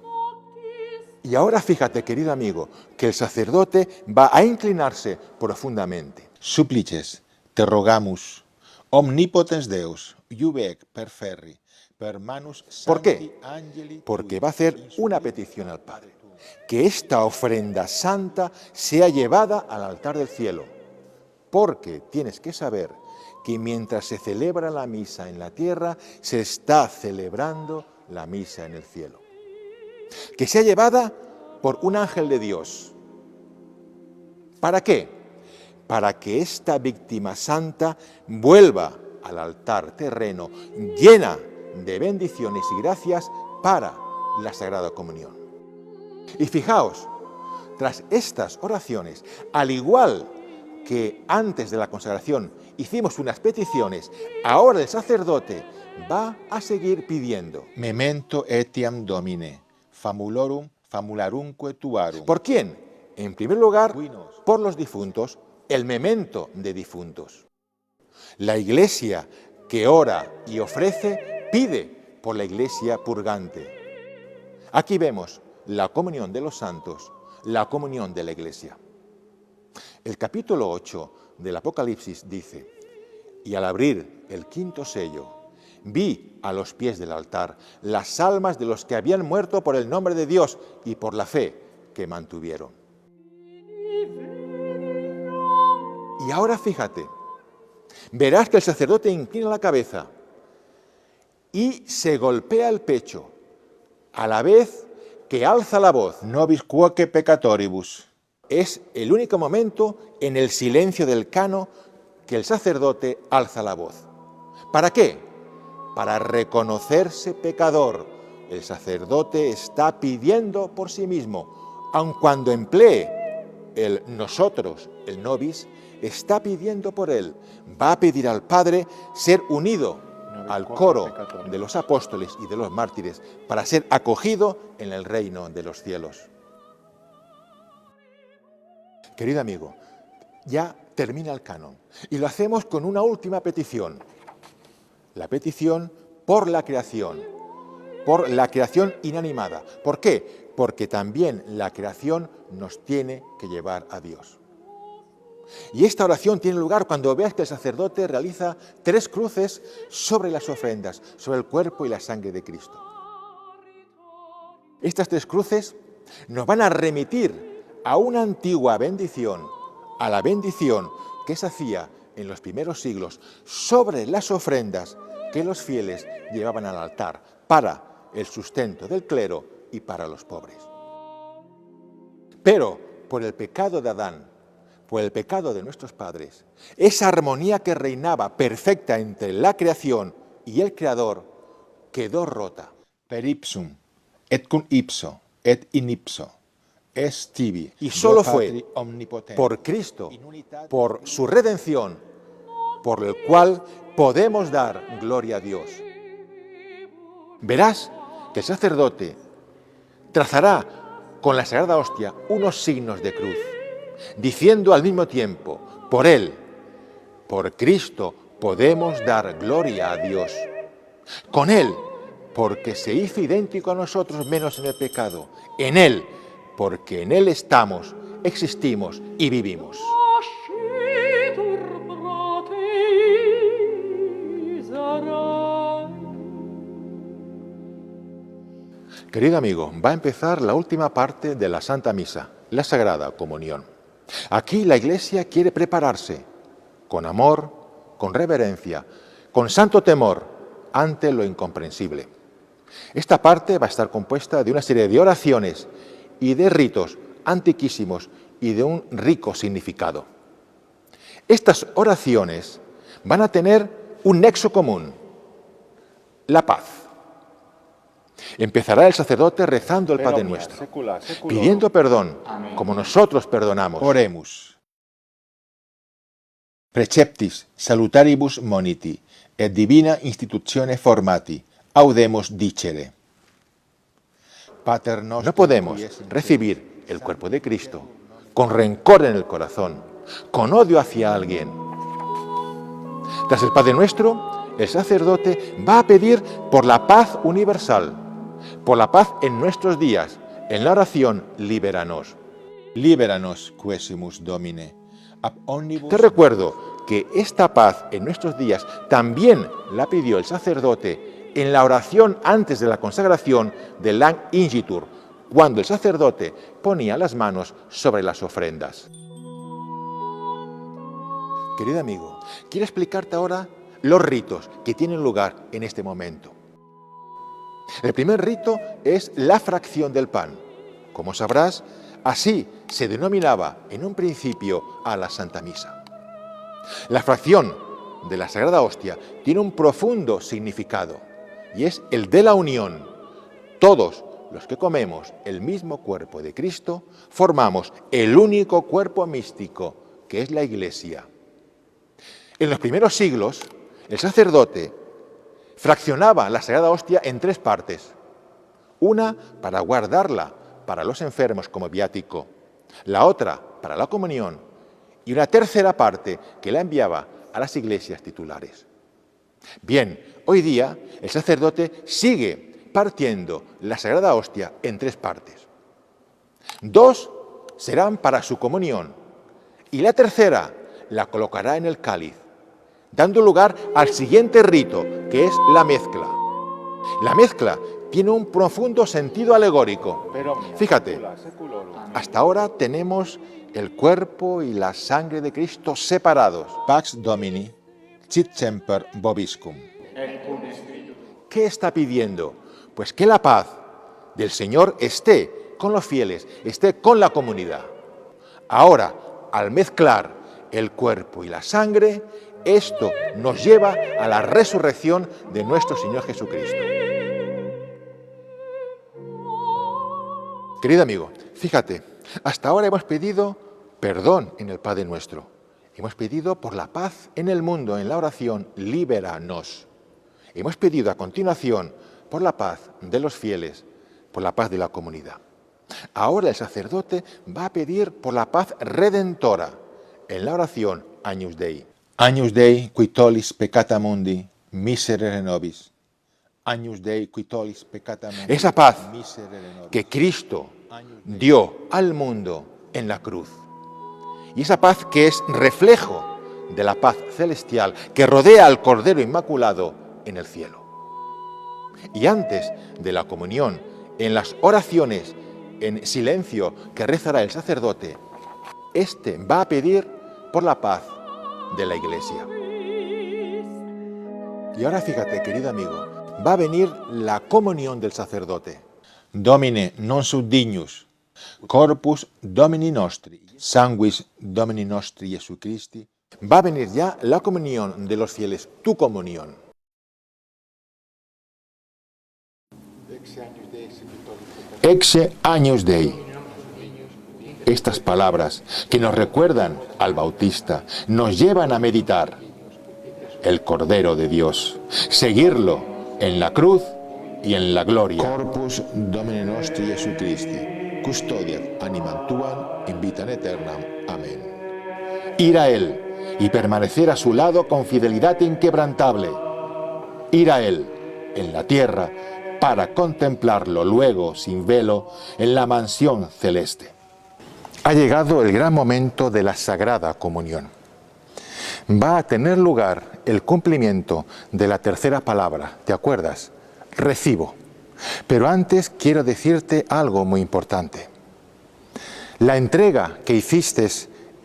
Y ahora fíjate, querido amigo, que el sacerdote va a inclinarse profundamente. Supplices, te rogamus, omnipotens Deus, iuvec per ferri, per manus sancti. ¿Por qué? Porque va a hacer una petición al Padre. Que esta ofrenda santa sea llevada al altar del cielo. Porque tienes que saber que mientras se celebra la misa en la tierra, se está celebrando la misa en el cielo. Que sea llevada por un ángel de Dios. ¿Para qué? Para que esta víctima santa vuelva al altar terreno llena de bendiciones y gracias para la Sagrada Comunión. Y fijaos, tras estas oraciones, al igual que antes de la consagración hicimos unas peticiones, ahora el sacerdote va a seguir pidiendo. Memento etiam Domine, famularumque tuarum. ¿Por quién? En primer lugar, por los difuntos, el memento de difuntos. La Iglesia que ora y ofrece pide por la Iglesia purgante. Aquí vemos la comunión de los santos, la comunión de la Iglesia. El capítulo 8 del Apocalipsis dice: y al abrir el quinto sello, vi a los pies del altar las almas de los que habían muerto por el nombre de Dios y por la fe que mantuvieron. Y ahora fíjate, verás que el sacerdote inclina la cabeza y se golpea el pecho, a la vez que alza la voz. Nobis quoque peccatoribus. Es el único momento en el silencio del cano que el sacerdote alza la voz. ¿Para qué? Para reconocerse pecador. El sacerdote está pidiendo por sí mismo, aun cuando emplee el nosotros, el nobis, está pidiendo por él. Va a pedir al Padre ser unido al coro de los apóstoles y de los mártires para ser acogido en el reino de los cielos. Querido amigo, ya termina el canon y lo hacemos con una última petición. La petición por la creación inanimada. ¿Por qué? Porque también la creación nos tiene que llevar a Dios. Y esta oración tiene lugar cuando veas que el sacerdote realiza 3 cruces sobre las ofrendas, sobre el cuerpo y la sangre de Cristo. Estas 3 cruces nos van a remitir a una antigua bendición, a la bendición que se hacía en los primeros siglos sobre las ofrendas que los fieles llevaban al altar para el sustento del clero y para los pobres. Pero por el pecado de Adán, por el pecado de nuestros padres, esa armonía que reinaba perfecta entre la creación y el Creador quedó rota. Per ipsum, et cum ipso, et in ipso, est tibi. Y solo fue por Cristo, por su redención, por el cual podemos dar gloria a Dios. Verás que el sacerdote trazará con la Sagrada Hostia unos signos de cruz, diciendo al mismo tiempo: por Él, por Cristo, podemos dar gloria a Dios. Con Él, porque se hizo idéntico a nosotros menos en el pecado. En Él, porque en Él estamos, existimos y vivimos. Querido amigo, va a empezar la última parte de la Santa Misa, la Sagrada Comunión. Aquí la Iglesia quiere prepararse con amor, con reverencia, con santo temor ante lo incomprensible. Esta parte va a estar compuesta de una serie de oraciones y de ritos antiquísimos y de un rico significado. Estas oraciones van a tener un nexo común: la paz. Empezará el sacerdote rezando el Padre Nuestro, pidiendo perdón, como nosotros perdonamos. Oremus. Preceptis salutaribus moniti, et divina institutione formati, audemus dicere. Pater nostrum. No podemos recibir el cuerpo de Cristo con rencor en el corazón, con odio hacia alguien. Tras el Padre Nuestro, el sacerdote va a pedir por la paz universal, por la paz en nuestros días, en la oración Liberanos. Liberanos, quesimus Domine. Te recuerdo que esta paz en nuestros días también la pidió el sacerdote en la oración antes de la consagración del Lang Ingitur, cuando el sacerdote ponía las manos sobre las ofrendas. Querido amigo, quiero explicarte ahora los ritos que tienen lugar en este momento. El primer rito es la fracción del pan. Como sabrás, así se denominaba en un principio a la Santa Misa. La fracción de la Sagrada Hostia tiene un profundo significado y es el de la unión. Todos los que comemos el mismo cuerpo de Cristo formamos el único cuerpo místico que es la Iglesia. En los primeros siglos, el sacerdote fraccionaba la Sagrada Hostia en 3 partes. Una para guardarla para los enfermos como viático, la otra para la comunión y una tercera parte que la enviaba a las iglesias titulares. Bien, Hoy día el sacerdote sigue partiendo la Sagrada Hostia en 3 partes. 2 serán para su comunión y la tercera la colocará en el cáliz, dando lugar al siguiente rito, que es la mezcla. La mezcla tiene un profundo sentido alegórico. Fíjate, hasta ahora tenemos el cuerpo y la sangre de Cristo separados. Pax Domini, sit semper vobiscum. ¿Qué está pidiendo? Pues que la paz del Señor esté con los fieles, esté con la comunidad. Ahora, al mezclar el cuerpo y la sangre, esto nos lleva a la resurrección de nuestro Señor Jesucristo. Querido amigo, fíjate, hasta ahora hemos pedido perdón en el Padre Nuestro. Hemos pedido por la paz en el mundo, en la oración, líbranos. Hemos pedido a continuación por la paz de los fieles, por la paz de la comunidad. Ahora el sacerdote va a pedir por la paz redentora en la oración Agnus Dei. Agnus Dei qui tollis peccata mundi, miserere nobis. Agnus Dei qui tollis peccata mundi. Esa paz que Cristo dio al mundo en la cruz. Y esa paz que es reflejo de la paz celestial que rodea al Cordero Inmaculado en el cielo. Y antes de la comunión, en las oraciones en silencio que rezará el sacerdote, este va a pedir por la paz de la Iglesia. Y ahora fíjate, querido amigo, va a venir la comunión del sacerdote. Domine non sum dignus, corpus Domini nostri, sanguis Domini nostri Jesu Christi. Va a venir ya la comunión de los fieles, tu comunión. Exe Agnus Dei. Estas palabras que nos recuerdan al Bautista nos llevan a meditar el Cordero de Dios, seguirlo en la cruz y en la gloria. Corpus Domini nostri Jesu Christi, custodiat animam tuam in vitam aeternam. Amén. Ir a Él y permanecer a su lado con fidelidad inquebrantable. Ir a Él en la tierra para contemplarlo luego sin velo en la mansión celeste. Ha llegado el gran momento de la Sagrada Comunión. Va a tener lugar el cumplimiento de la tercera palabra, ¿te acuerdas? Recibo. Pero antes quiero decirte algo muy importante. La entrega que hiciste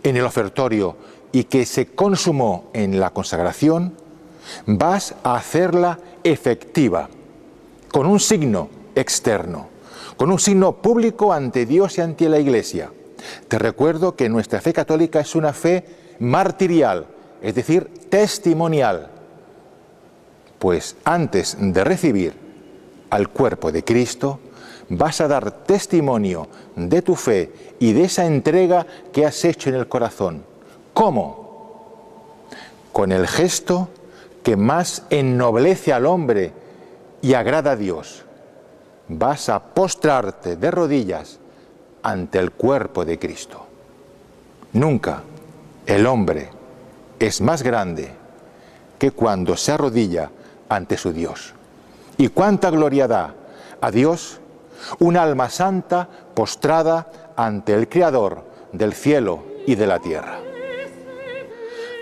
en el ofertorio y que se consumó en la consagración, vas a hacerla efectiva, con un signo externo, con un signo público ante Dios y ante la Iglesia. Te recuerdo que nuestra fe católica es una fe martirial, es decir, testimonial. Pues antes de recibir al cuerpo de Cristo, vas a dar testimonio de tu fe y de esa entrega que has hecho en el corazón. ¿Cómo? Con el gesto que más ennoblece al hombre y agrada a Dios. Vas a postrarte de rodillas ante el cuerpo de Cristo. Nunca el hombre es más grande que cuando se arrodilla ante su Dios. ¿Y cuánta gloria da a Dios un alma santa postrada ante el Creador del cielo y de la tierra?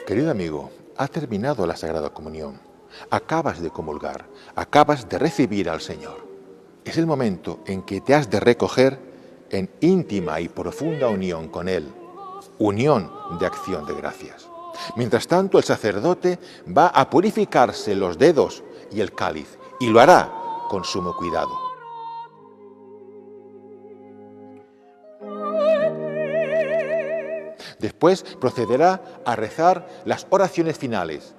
Querido amigo, ha terminado la Sagrada Comunión. Acabas de comulgar, acabas de recibir al Señor. Es el momento en que te has de recoger en íntima y profunda unión con Él, unión de acción de gracias. Mientras tanto, el sacerdote va a purificarse los dedos y el cáliz, y lo hará con sumo cuidado. Después procederá a rezar las oraciones finales,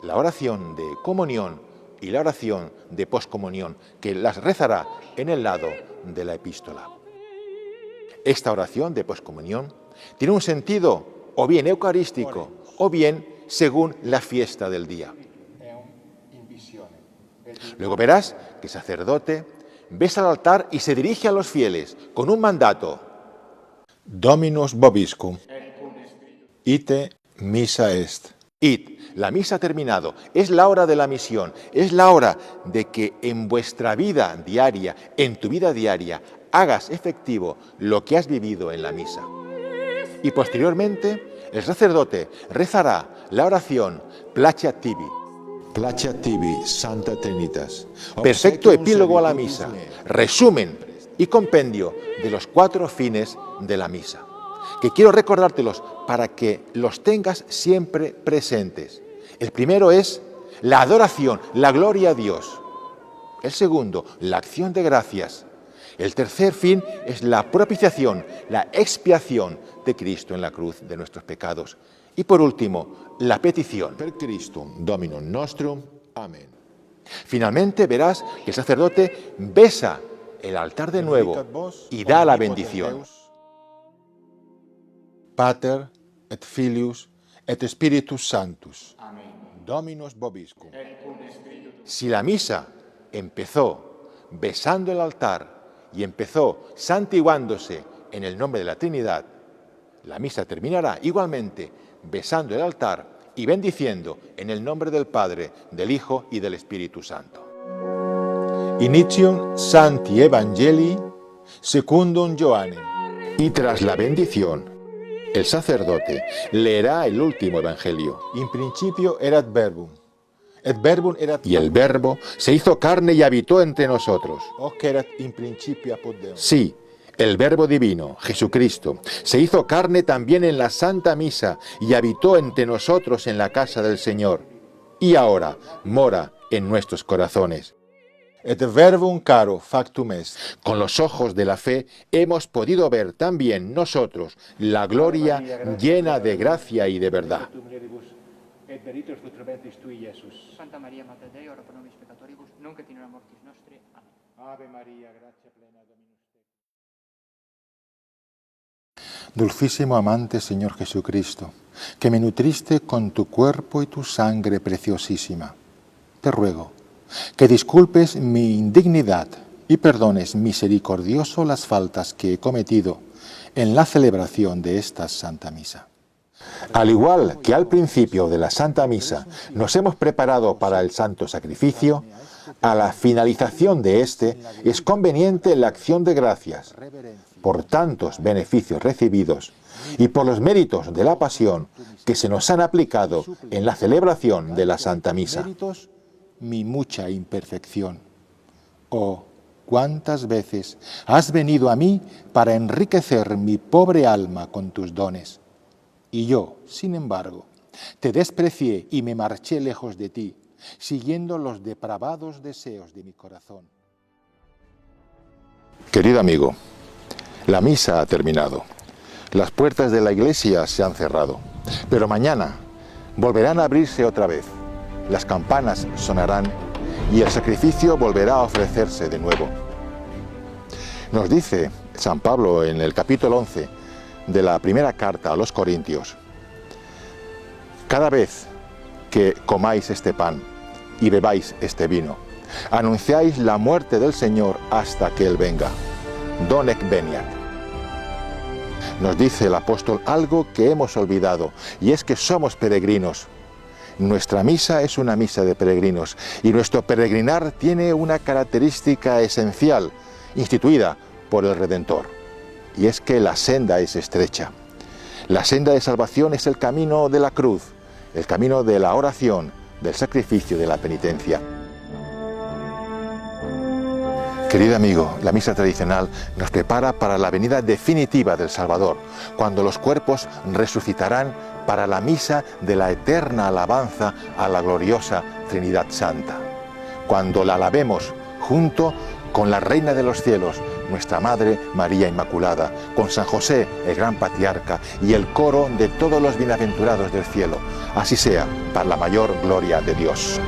la oración de comunión y la oración de poscomunión, que las rezará en el lado de la epístola. Esta oración de poscomunión tiene un sentido o bien eucarístico o bien según la fiesta del día. Luego verás que el sacerdote besa al altar y se dirige a los fieles con un mandato. Dominus vobiscum, ite missa est. Id, la misa ha terminado, es la hora de la misión, es la hora de que en vuestra vida diaria, en tu vida diaria, hagas efectivo lo que has vivido en la misa. Y posteriormente, el sacerdote rezará la oración Placeat tibi. Placeat tibi, Santa Trinitas. Perfecto epílogo a la misa, resumen y compendio de los 4 fines de la misa, que quiero recordártelos para que los tengas siempre presentes. El primero es la adoración, la gloria a Dios. El segundo, la acción de gracias. El tercer fin es la propiciación, la expiación de Cristo en la cruz de nuestros pecados. Y por último, la petición. Per Christum, Dominum nostrum. Amén. Finalmente verás que el sacerdote besa el altar de nuevo y da la bendición. Pater et Filius et Spiritus Sanctus. Amén. Dominus vobiscum. Si la misa empezó besando el altar y empezó santiguándose en el nombre de la Trinidad, la misa terminará igualmente besando el altar y bendiciendo en el nombre del Padre, del Hijo y del Espíritu Santo. Initium Sancti Evangelii secundum Johannem. Y tras la bendición, el sacerdote leerá el último evangelio. In principio erat verbum. Et verbum erat... Y el verbo se hizo carne y habitó entre nosotros. Hoc erat in principio apud Deum. Sí, el Verbo Divino, Jesucristo, se hizo carne también en la Santa Misa y habitó entre nosotros en la casa del Señor. Y ahora mora en nuestros corazones. Et verbum caro factum est. Con los ojos de la fe hemos podido ver también nosotros la gloria llena de gracia y de verdad. Santa Maria, Mater Dei, ora pro nobis peccatoribus, nunc et in hora mortis nostre. Amén. Ave María, gracia plena, Dominus tecum. Dulcísimo amante Señor Jesucristo, que me nutriste con tu cuerpo y tu sangre preciosísima, te ruego que disculpes mi indignidad y perdones misericordioso las faltas que he cometido en la celebración de esta Santa Misa. Al igual que al principio de la Santa Misa nos hemos preparado para el Santo Sacrificio, a la finalización de este es conveniente la acción de gracias por tantos beneficios recibidos y por los méritos de la pasión que se nos han aplicado en la celebración de la Santa Misa. Mi mucha imperfección. Oh, cuántas veces has venido a mí para enriquecer mi pobre alma con tus dones. Y yo, sin embargo, te desprecié y me marché lejos de ti, siguiendo los depravados deseos de mi corazón. Querido amigo, la misa ha terminado. Las puertas de la iglesia se han cerrado, pero mañana volverán a abrirse otra vez. Las campanas sonarán y el sacrificio volverá a ofrecerse de nuevo. Nos dice San Pablo en el capítulo 11 de la primera carta a los Corintios: cada vez que comáis este pan y bebáis este vino, anunciáis la muerte del Señor hasta que Él venga. Donec veniat. Nos dice el apóstol algo que hemos olvidado, y es que somos peregrinos. Nuestra misa es una misa de peregrinos, y nuestro peregrinar tiene una característica esencial, instituida por el Redentor, y es que la senda es estrecha. La senda de salvación es el camino de la cruz, el camino de la oración, del sacrificio, de la penitencia. Querido amigo, la misa tradicional nos prepara para la venida definitiva del Salvador, cuando los cuerpos resucitarán para la misa de la eterna alabanza a la gloriosa Trinidad Santa, cuando la alabemos junto con la Reina de los Cielos, nuestra Madre María Inmaculada, con San José, el gran patriarca, y el coro de todos los bienaventurados del cielo. Así sea, para la mayor gloria de Dios.